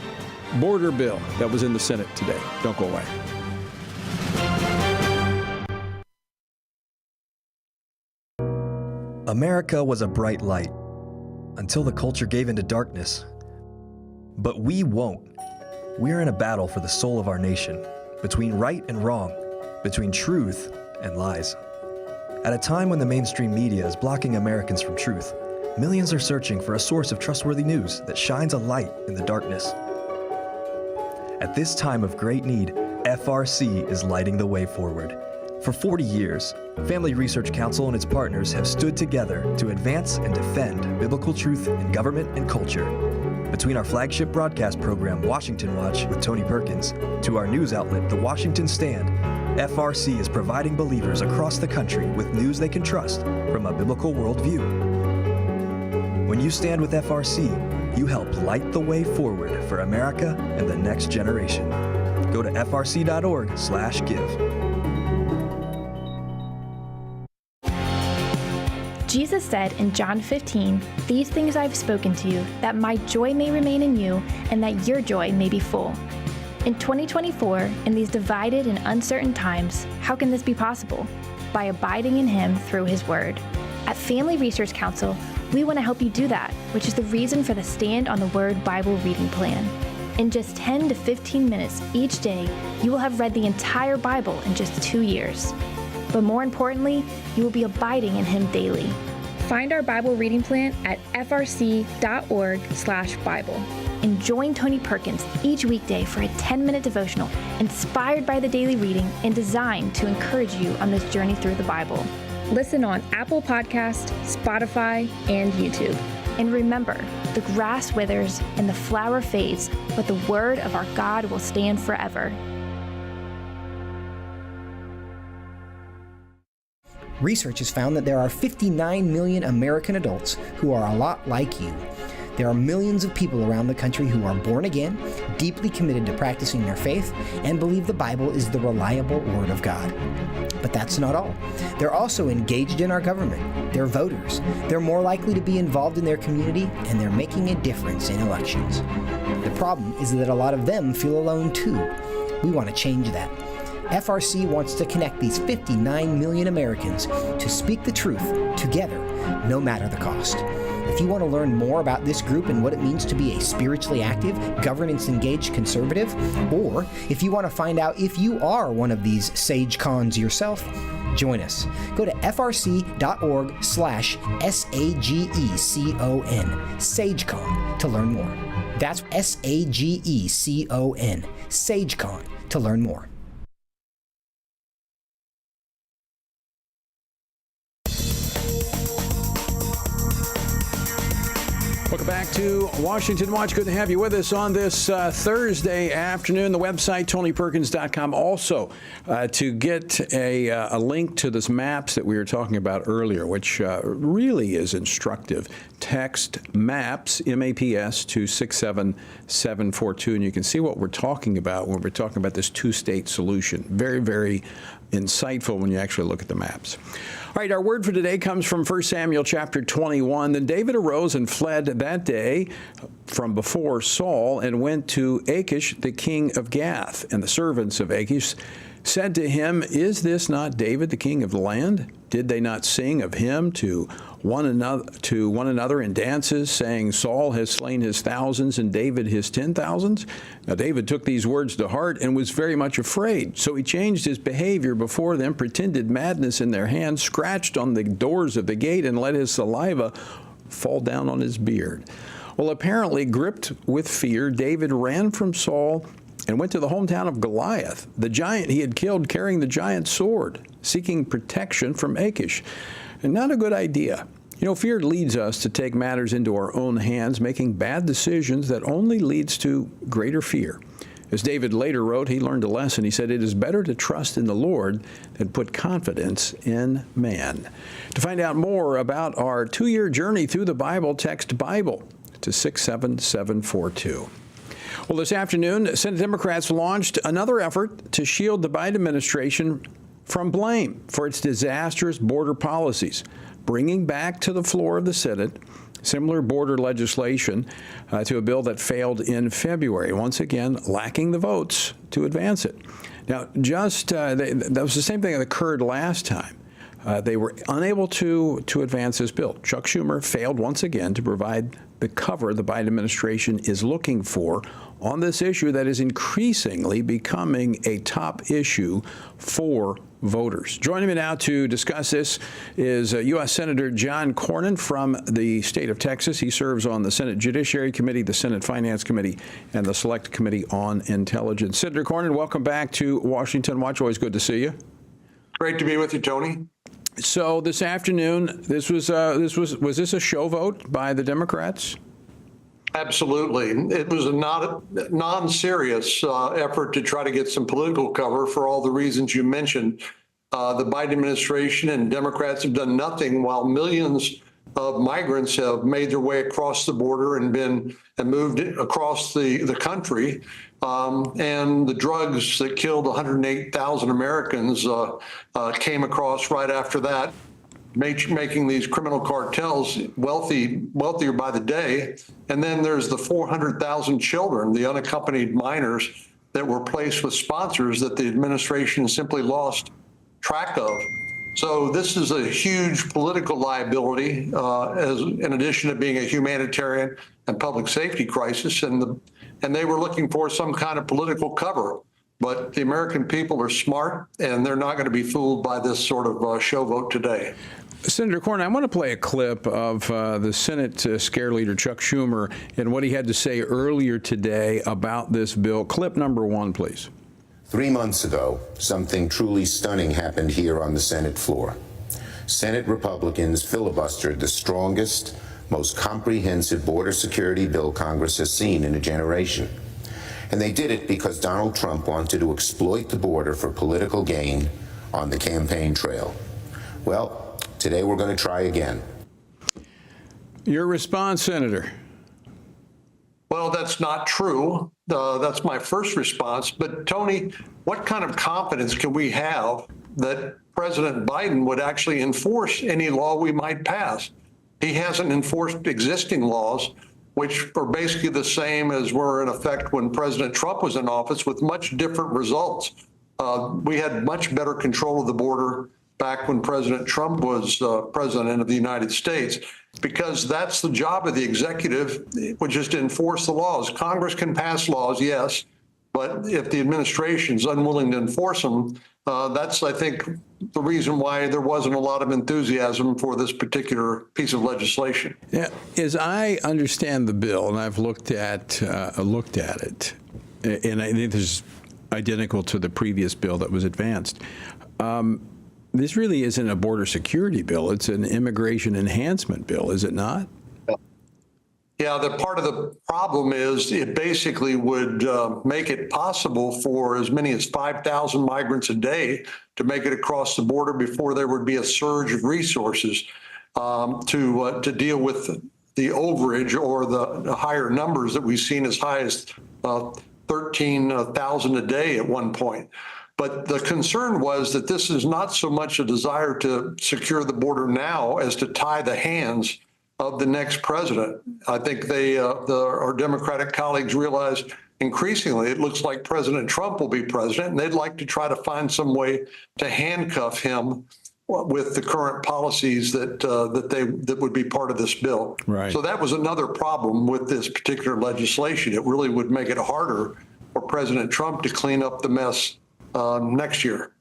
Speaker 8: border bill that was in the Senate today. Don't go away.
Speaker 17: America was a bright light until the culture gave into darkness. But we won't. We're in a battle for the soul of our nation, between right and wrong, between truth and lies. At a time when the mainstream media is blocking Americans from truth, millions are searching for a source of trustworthy news that shines a light in the darkness. At this time of great need, FRC is lighting the way forward. For 40 years, Family Research Council and its partners have stood together to advance and defend biblical truth in government and culture. Between our flagship broadcast program, Washington Watch with Tony Perkins, to our news outlet, The Washington Stand, FRC is providing believers across the country with news they can trust from a biblical worldview. When you stand with FRC, you help light the way forward for America and the next generation. Go to frc.org/give.
Speaker 18: Jesus said in John 15, "These things I've spoken to you, that my joy may remain in you, and that your joy may be full." In 2024, in these divided and uncertain times, how can this be possible? By abiding in Him through His Word. At Family Research Council, we want to help you do that, which is the reason for the Stand on the Word Bible reading plan. In just 10 to 15 minutes each day, you will have read the entire Bible in just 2 years. But more importantly, you will be abiding in Him daily. Find our Bible reading plan at frc.org/Bible. And join Tony Perkins each weekday for a 10-minute devotional inspired by the daily reading and designed to encourage you on this journey through the Bible. Listen on Apple Podcast, Spotify, and YouTube. And remember, the grass withers and the flower fades, but the word of our God will stand forever.
Speaker 15: Research has found that there are 59 million American adults who are a lot like you. There are millions of people around the country who are born again, deeply committed to practicing their faith, and believe the Bible is the reliable Word of God. But that's not all. They're also engaged in our government. They're voters. They're more likely to be involved in their community, and they're making a difference in elections. The problem is that a lot of them feel alone too. We want to change that. FRC wants to connect these 59 million Americans to speak the truth together, no matter the cost. If you want to learn more about this group and what it means to be a spiritually active, governance-engaged conservative, or if you want to find out if you are one of these sage cons yourself, join us. Go to frc.org/SAGECON, SageCon, to learn more. That's SAGECON, SageCon, to learn more.
Speaker 8: Welcome back to Washington Watch. Good to have you with us on this Thursday afternoon. The website, TonyPerkins.com. Also, to get a link to this maps that we were talking about earlier, which really is instructive. Text MAPS, M-A-P-S, to 67742, and you can see what we're talking about when we're talking about this two-state solution. Very, very insightful when you actually look at the maps. All right, our word for today comes from 1 Samuel chapter 21. Then David arose and fled that day from before Saul and went to Achish, the king of Gath. And the servants of Achish said to him, "Is this not David, the king of the land? Did they not sing of him to one another in dances, saying, Saul has slain his thousands and David his 10,000s? Now David took these words to heart and was very much afraid. So he changed his behavior before them, pretended madness in their hands, scratched on the doors of the gate, and let his saliva fall down on his beard." Well, apparently gripped with fear, David ran from Saul and went to the hometown of Goliath, the giant he had killed carrying the giant's sword, seeking protection from Achish. And not a good idea. You know, fear leads us to take matters into our own hands, making bad decisions that only leads to greater fear. As David later wrote, he learned a lesson. He said, "It is better to trust in the Lord than put confidence in man." To find out more about our 2-year journey through the Bible, text Bible to 67742. Well, this afternoon, Senate Democrats launched another effort to shield the Biden administration from blame for its disastrous border policies, bringing back to the floor of the Senate similar border legislation to a bill that failed in February, once again lacking the votes to advance it. Now, that was the same thing that occurred last time. They were unable to advance this bill. Chuck Schumer failed once again to provide the cover the Biden administration is looking for on this issue that is increasingly becoming a top issue for voters. Joining me now to discuss this is U.S. Senator John Cornyn from the state of Texas. He serves on the Senate Judiciary Committee, the Senate Finance Committee, and the Select Committee on Intelligence. Senator Cornyn, welcome back to Washington Watch. Always good to see you.
Speaker 19: Great to be with you, Tony.
Speaker 8: So this afternoon, was this a show vote by the Democrats?
Speaker 5: Absolutely. It was a non-serious effort to try to get some political cover for all the reasons you mentioned. The Biden administration and Democrats have done nothing while millions of migrants have made their way across the border and moved across the country. And the drugs that killed 108,000 Americans came across right after that, making these criminal cartels wealthier by the day. And then there's the 400,000 children, the unaccompanied minors that were placed with sponsors that the administration simply lost track of. So this is a huge political liability, in addition to being a humanitarian and public safety crisis. And they were looking for some kind of political cover. But the American people are smart, and they're not going to be fooled by this sort of show vote today.
Speaker 8: Senator Cornyn, I want to play a clip of the Senate Scare Leader Chuck Schumer and what he had to say earlier today about this bill. Clip number 1, please.
Speaker 3: 3 months ago, something truly stunning happened here on the Senate floor. Senate Republicans filibustered the strongest, most comprehensive border security bill Congress has seen in a generation. And they did it because Donald Trump wanted to exploit the border for political gain on the campaign trail. Well, today we're going to try again.
Speaker 8: Your response, Senator?
Speaker 5: Well, that's not true. That's my first response. But Tony, what kind of confidence can we have that President Biden would actually enforce any law we might pass? He hasn't enforced existing laws, which are basically the same as were in effect when President Trump was in office, with much different results. We had much better control of the border back when President Trump was president of the United States, because that's the job of the executive, which is to enforce the laws. Congress can pass laws, yes, but if the administration is unwilling to enforce them, that's, I think, the reason why there wasn't a lot of enthusiasm for this particular piece of legislation.
Speaker 8: Yeah, as I understand the bill, and I've looked at it, and I think this is identical to the previous bill that was advanced. This really isn't a border security bill. It's an immigration enhancement bill, is it not?
Speaker 5: Yeah, the part of the problem is it basically would make it possible for as many as 5,000 migrants a day to make it across the border before there would be a surge of resources to deal with the overage or the higher numbers that we've seen as high as 13,000 a day at one point. But the concern was that this is not so much a desire to secure the border now as to tie the hands of the next president. I think our Democratic colleagues realize increasingly it looks like President Trump will be president, and they'd like to try to find some way to handcuff him with the current policies that would be part of this bill.
Speaker 8: Right. So
Speaker 5: that was another problem with this particular legislation. It really would make it harder for President Trump to clean up the mess next year.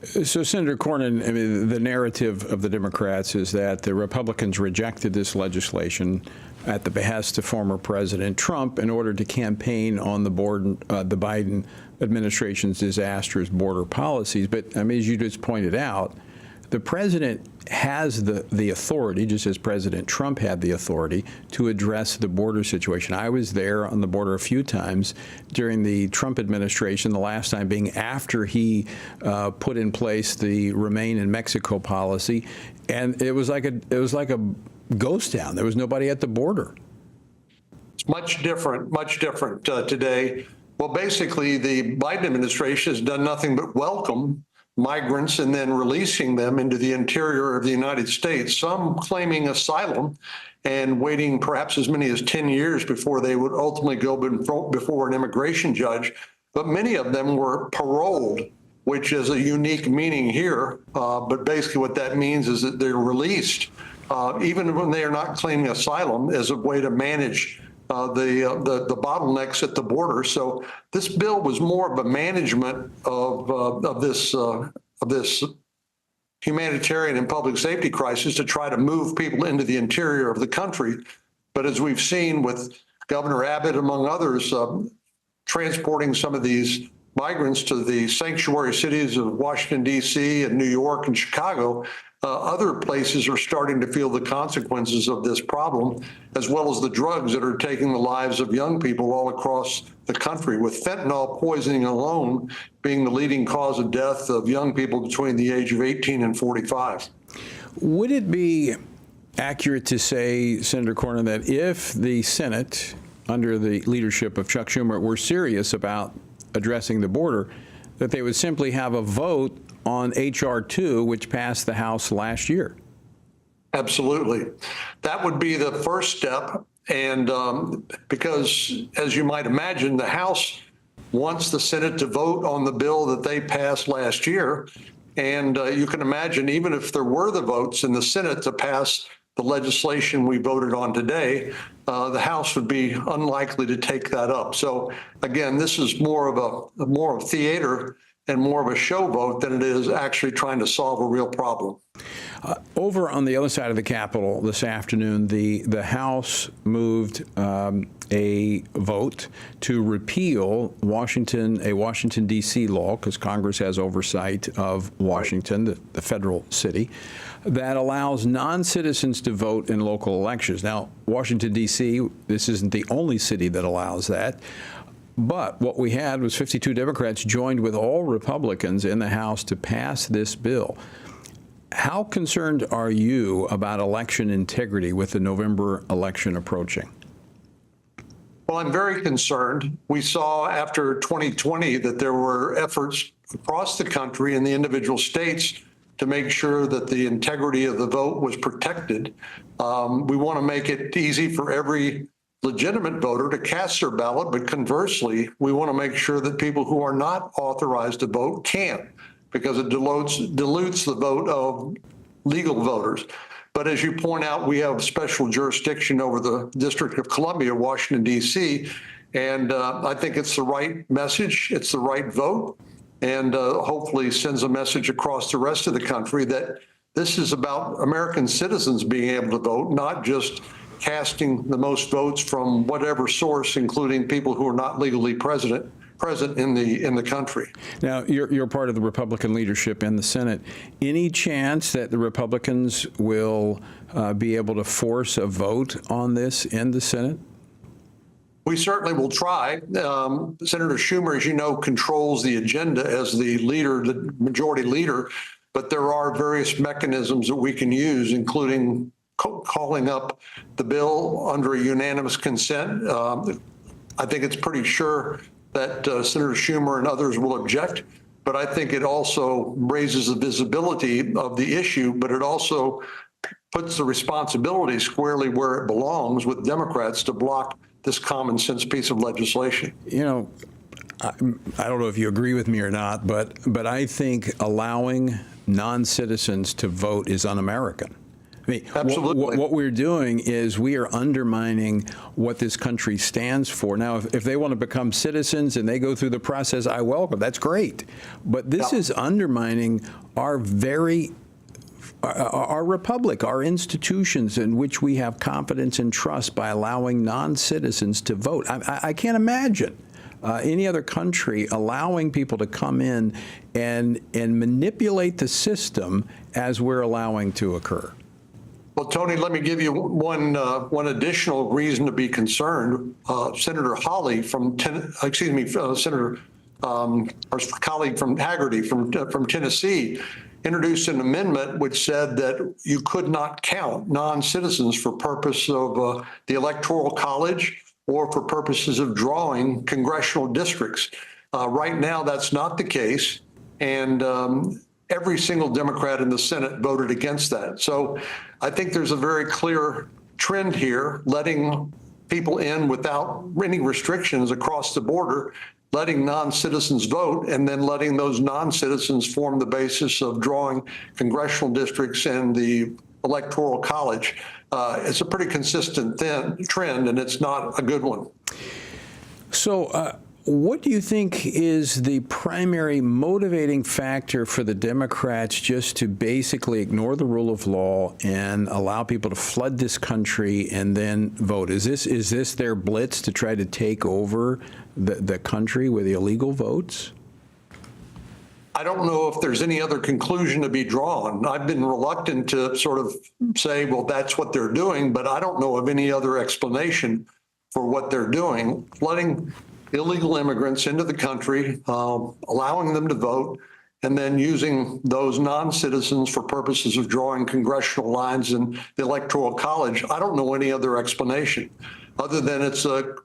Speaker 8: So, Senator Cornyn, I mean, the narrative of the Democrats is that the Republicans rejected this legislation at the behest of former President Trump in order to campaign on the Biden administration's disastrous border policies. But, I mean, as you just pointed out, the president has the authority, just as President Trump had the authority, to address the border situation. I was there on the border a few times during the Trump administration, the last time being after he put in place the Remain in Mexico policy, and it was like a ghost town. There was nobody at the border.
Speaker 5: It's much different today. Well, basically, the Biden administration has done nothing but welcome migrants and then releasing them into the interior of the United States, some claiming asylum and waiting perhaps as many as 10 years before they would ultimately go before an immigration judge. But many of them were paroled, which is a unique meaning here. But basically what that means is that they're released, even when they are not claiming asylum, as a way to manage the bottlenecks at the border. So this bill was more of a management of this humanitarian and public safety crisis to try to move people into the interior of the country. But as we've seen with Governor Abbott, among others, transporting some of these migrants to the sanctuary cities of Washington, D.C. and New York and Chicago, other places are starting to feel the consequences of this problem, as well as the drugs that are taking the lives of young people all across the country, with fentanyl poisoning alone being the leading cause of death of young people between the age of 18 and 45.
Speaker 8: Would it be accurate to say, Senator Cornyn, that if the Senate, under the leadership of Chuck Schumer, were serious about addressing the border, that they would simply have a vote on H.R. 2, which passed the House last year?
Speaker 5: Absolutely. That would be the first step. And because, as you might imagine, the House wants the Senate to vote on the bill that they passed last year. And you can imagine, even if there were the votes in the Senate to pass the legislation we voted on today, the House would be unlikely to take that up. So again, this is more of theater and more of a show vote than it is actually trying to solve a real problem.
Speaker 8: Over on the other side of the Capitol this afternoon, the House moved a vote to repeal a Washington, D.C. law, because Congress has oversight of Washington, the federal city, that allows non-citizens to vote in local elections. Now, Washington, D.C., this isn't the only city that allows that. But what we had was 52 Democrats joined with all Republicans in the House to pass this bill. How concerned are you about election integrity with the November election approaching?
Speaker 5: Well, I'm very concerned. We saw after 2020 that there were efforts across the country and the individual states to make sure that the integrity of the vote was protected. We want to make it easy for every legitimate voter to cast their ballot, but conversely, we want to make sure that people who are not authorized to vote can, because it dilutes the vote of legal voters. But as you point out, we have special jurisdiction over the District of Columbia, Washington, D.C., and I think it's the right message, it's the right vote, and hopefully sends a message across the rest of the country that this is about American citizens being able to vote, not just casting the most votes from whatever source, including people who are not legally present in the country.
Speaker 8: Now, you're part of the Republican leadership in the Senate. Any chance that the Republicans will be able to force a vote on this in the Senate?
Speaker 5: We certainly will try. Senator Schumer, as you know, controls the agenda as the leader, the majority leader, but there are various mechanisms that we can use, including calling up the bill under a unanimous consent. I think it's pretty sure that Senator Schumer and others will object, but I think it also raises the visibility of the issue, but it also puts the responsibility squarely where it belongs with Democrats to block this common sense piece of legislation.
Speaker 8: You know, I don't know if you agree with me or not, but I think allowing non-citizens to vote is un-American. I mean,
Speaker 5: absolutely.
Speaker 8: What we're doing is we are undermining what this country stands for. Now, if they want to become citizens and they go through the process, I welcome. That's great. But this is undermining our republic, our institutions in which we have confidence and trust by allowing non-citizens to vote. I can't imagine any other country allowing people to come in and manipulate the system as we're allowing to occur.
Speaker 5: Well, Tony, let me give you one additional reason to be concerned. Senator Hawley Senator, our colleague from Haggerty from Tennessee, introduced an amendment which said that you could not count non-citizens for purpose of the Electoral College or for purposes of drawing congressional districts. Right now, that's not the case, and every single Democrat in the Senate voted against that. So I think there's a very clear trend here, letting people in without any restrictions across the border, letting non-citizens vote, and then letting those non-citizens form the basis of drawing congressional districts and the Electoral College. It's a pretty consistent trend, and it's not a good one.
Speaker 8: So what do you think is the primary motivating factor for the Democrats just to basically ignore the rule of law and allow people to flood this country and then vote? Is this their blitz to try to take over the country with illegal votes?
Speaker 5: I don't know if there's any other conclusion to be drawn. I've been reluctant to sort of say, well, that's what they're doing, but I don't know of any other explanation for what they're doing. Flooding illegal immigrants into the country, allowing them to vote, and then using those non-citizens for purposes of drawing congressional lines in the Electoral College. I don't know any other explanation other than it's a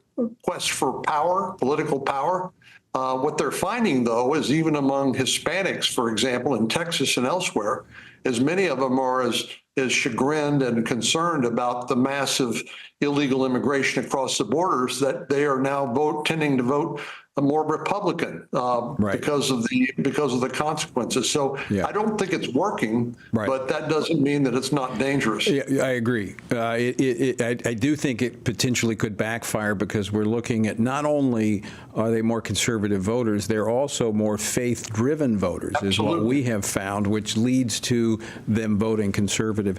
Speaker 5: quest for power, political power. What they're finding, though, is even among Hispanics, for example, in Texas and elsewhere, as many of them are as chagrined and concerned about the massive illegal immigration across the borders that they are now tending to vote more Republican because of the consequences. So I don't think it's working, but that doesn't mean that it's not dangerous.
Speaker 8: Yeah, I agree. I do think it potentially could backfire because we're looking at not only are they more conservative voters, they're also more faith-driven voters, is what we have found, which leads to them voting conservative.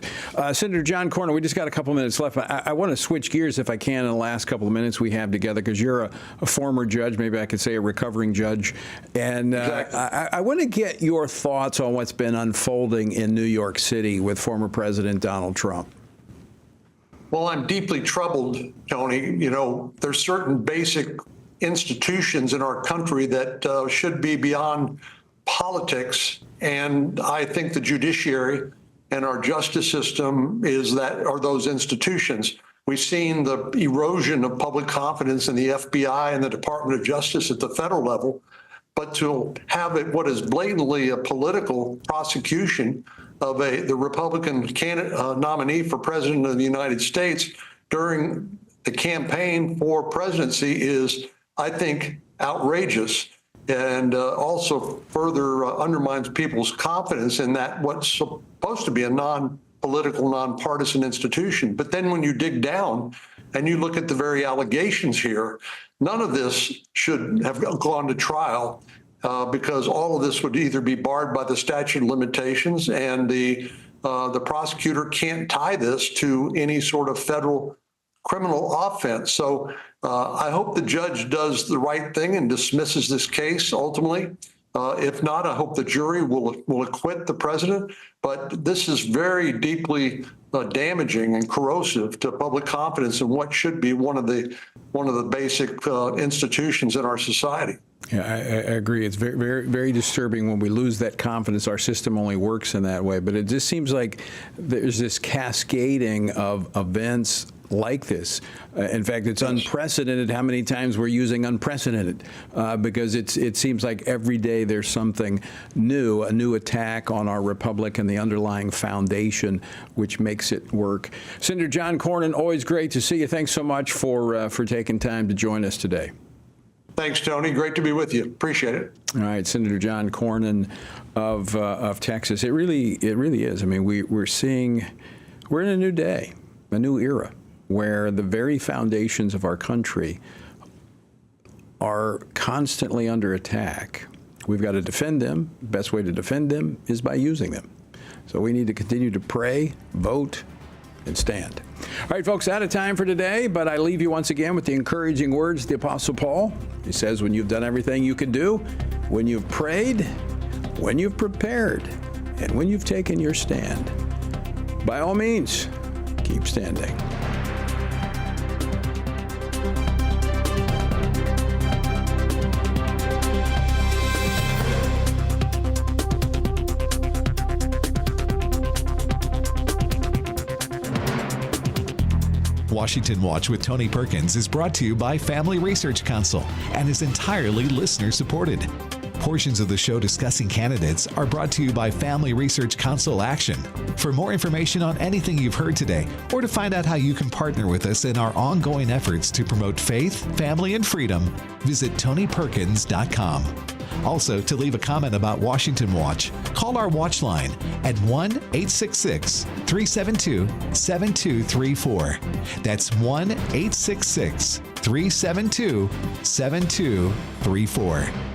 Speaker 8: Senator John Cornyn, we just got a couple minutes left. I want to switch gears, if I can, in the last couple of minutes we have together, because you're a former judge, maybe I could say a recovering judge, and I want to get your thoughts on what's been unfolding in New York City with former President Donald Trump.
Speaker 5: Well, I'm deeply troubled, Tony. You know, there's certain basic institutions in our country that should be beyond politics, and I think the judiciary and our justice system are those institutions. We've seen the erosion of public confidence in the FBI and the Department of Justice at the federal level, but to have it what is blatantly a political prosecution of the Republican nominee for president of the United States during the campaign for presidency is, I think, outrageous, and also further undermines people's confidence in that what's supposed to be a non-political, nonpartisan institution. But then when you dig down and you look at the very allegations here, none of this should have gone to trial because all of this would either be barred by the statute of limitations, and the prosecutor can't tie this to any sort of federal criminal offense. So I hope the judge does the right thing and dismisses this case ultimately. If not, I hope the jury will acquit the president. But this is very deeply damaging and corrosive to public confidence in what should be one of the basic institutions in our society.
Speaker 8: Yeah, I agree. It's very, very, very disturbing when we lose that confidence. Our system only works in that way. But it just seems like there's this cascading of events like this. In fact, it's unprecedented how many times we're using unprecedented because it seems like every day there's something new, a new attack on our republic and the underlying foundation, which makes it work. Senator John Cornyn, always great to see you. Thanks so much for taking time to join us today.
Speaker 5: Thanks, Tony. Great to be with you. Appreciate it.
Speaker 8: All right, Senator John Cornyn of Texas. It really is. I mean, we're in a new day, a new era, where the very foundations of our country are constantly under attack. We've got to defend them. The best way to defend them is by using them. So we need to continue to pray, vote, and stand. All right, folks, out of time for today, but I leave you once again with the encouraging words of the Apostle Paul. He says, when you've done everything you can do, when you've prayed, when you've prepared, and when you've taken your stand, by all means, keep standing.
Speaker 7: Washington Watch with Tony Perkins is brought to you by Family Research Council and is entirely listener-supported. Portions of the show discussing candidates are brought to you by Family Research Council Action. For more information on anything you've heard today, or to find out how you can partner with us in our ongoing efforts to promote faith, family, and freedom, visit TonyPerkins.com. Also, to leave a comment about Washington Watch, call our watch line at 1-866-372-7234. That's 1-866-372-7234.